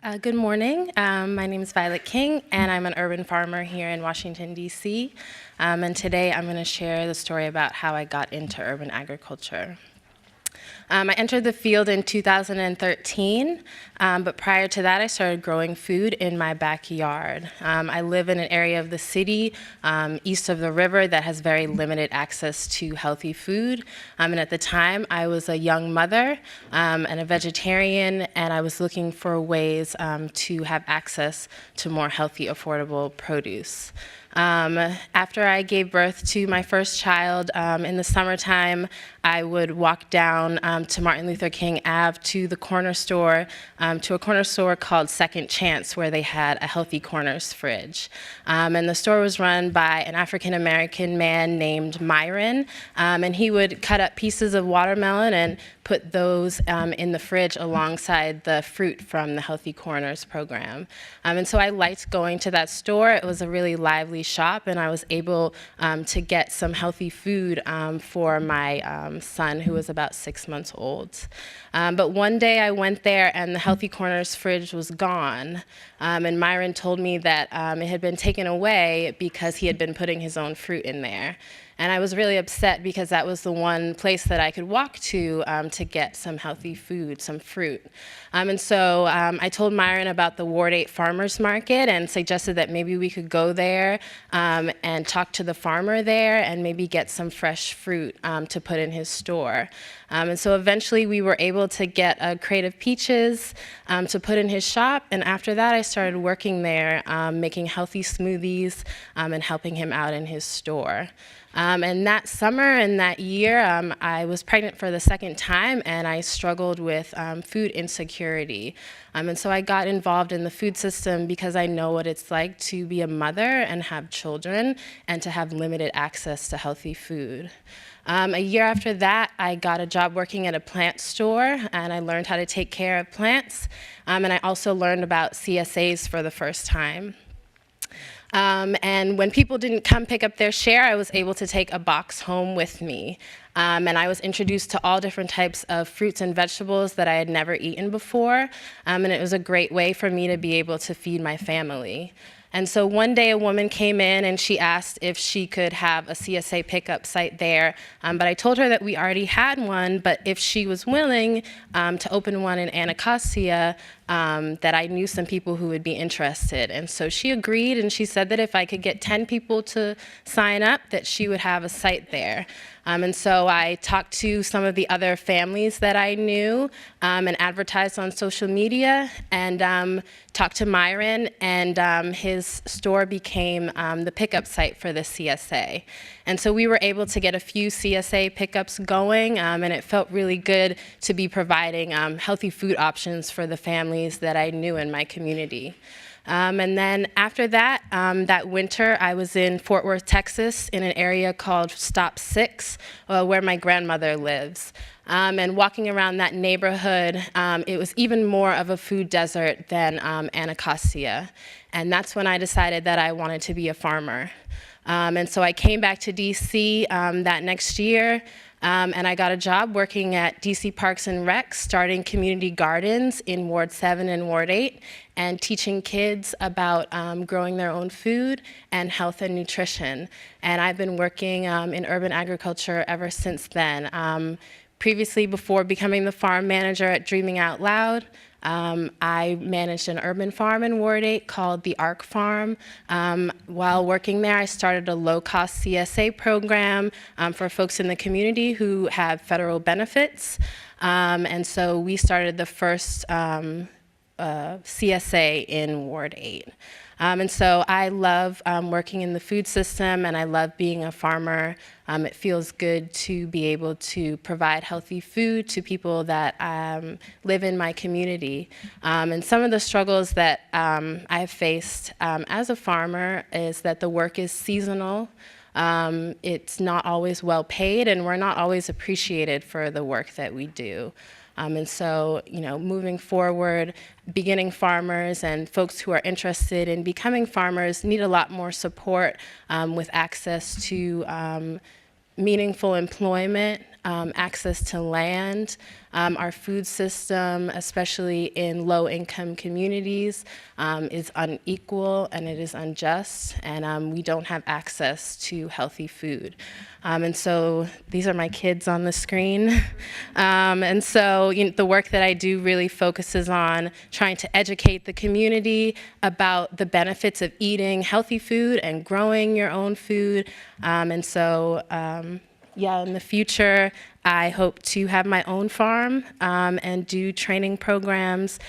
Good morning. My name is Violet King, and I'm an urban farmer here in Washington, D.C. And today I'm going to share the story about how I got into urban agriculture. I entered the field in 2013, but prior to that I started growing food in my backyard. I live in an area of the city east of the river that has very limited access to healthy food. And at the time I was a young mother and a vegetarian, and I was looking for ways to have access to more healthy, affordable produce. After I gave birth to my first child in the summertime, I would walk down to Martin Luther King Ave to the corner store, to a corner store called Second Chance, where they had a Healthy Corners fridge. And the store was run by an African-American man named Myron, and he would cut up pieces of watermelon and put those in the fridge alongside the fruit from the Healthy Corners program. And so I liked going to that store. It was a really lively shop, and I was able to get some healthy food for my son, who was about 6 months old. But one day I went there and the Healthy Corners fridge was gone. And Myron told me that it had been taken away because he had been putting his own fruit in there. And I was really upset because that was the one place that I could walk to get some healthy food, some fruit. And so I told Myron about the Ward 8 Farmers Market and suggested that maybe we could go there and talk to the farmer there and maybe get some fresh fruit to put in his store. And so eventually we were able to get a crate of peaches to put in his shop, and after that I started working there, making healthy smoothies and helping him out in his store. And that summer and that year, I was pregnant for the second time, and I struggled with food insecurity. And so I got involved in the food system because I know what it's like to be a mother and have children and to have limited access to healthy food. A year after that, I got a job working at a plant store, and I learned how to take care of plants. And I also learned about CSAs for the first time. And when people didn't come pick up their share, I was able to take a box home with me. And I was introduced to all different types of fruits and vegetables that I had never eaten before. And it was a great way for me to be able to feed my family. And so one day a woman came in and she asked if she could have a CSA Pickup Site there. But I told her that we already had one, but if she was willing to open one in Anacostia, that I knew some people who would be interested. And so she agreed, and she said that if I could get 10 people to sign up, that she would have a site there. And so I talked to some of the other families that I knew and advertised on social media, and talked to Myron, and his store became the pickup site for the CSA. And so we were able to get a few CSA pickups going, and it felt really good to be providing healthy food options for the families that I knew in my community. And then after that, that winter, I was in Fort Worth, Texas, in an area called Stop 6, where my grandmother lives. And walking around that neighborhood, it was even more of a food desert than Anacostia. And that's when I decided that I wanted to be a farmer. And so I came back to DC that next year, and I got a job working at DC Parks and Rec, starting community gardens in Ward 7 and Ward 8, and teaching kids about growing their own food and health and nutrition. And I've been working in urban agriculture ever since then. Previously, before becoming the farm manager at Dreaming Out Loud, I managed an urban farm in Ward 8 called the Arc Farm. While working there, I started a low-cost CSA program for folks in the community who have federal benefits. And so we started the first CSA in Ward 8. And so I love working in the food system, and I love being a farmer. It feels good to be able to provide healthy food to people that live in my community. And some of the struggles that I've faced as a farmer is that the work is seasonal. It's not always well paid, and we're not always appreciated for the work that we do. And so, moving forward, beginning farmers and folks who are interested in becoming farmers need a lot more support with access to meaningful employment, access to land. Our food system, especially in low-income communities, is unequal and it is unjust, and we don't have access to healthy food. And so these are my kids on the screen. And so the work that I do really focuses on trying to educate the community about the benefits of eating healthy food and growing your own food. And so, yeah, in the future, I hope to have my own farm and do training programs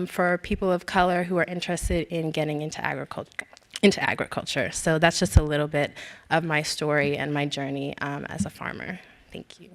for people of color who are interested in getting into agriculture. So that's just a little bit of my story and my journey as a farmer. Thank you.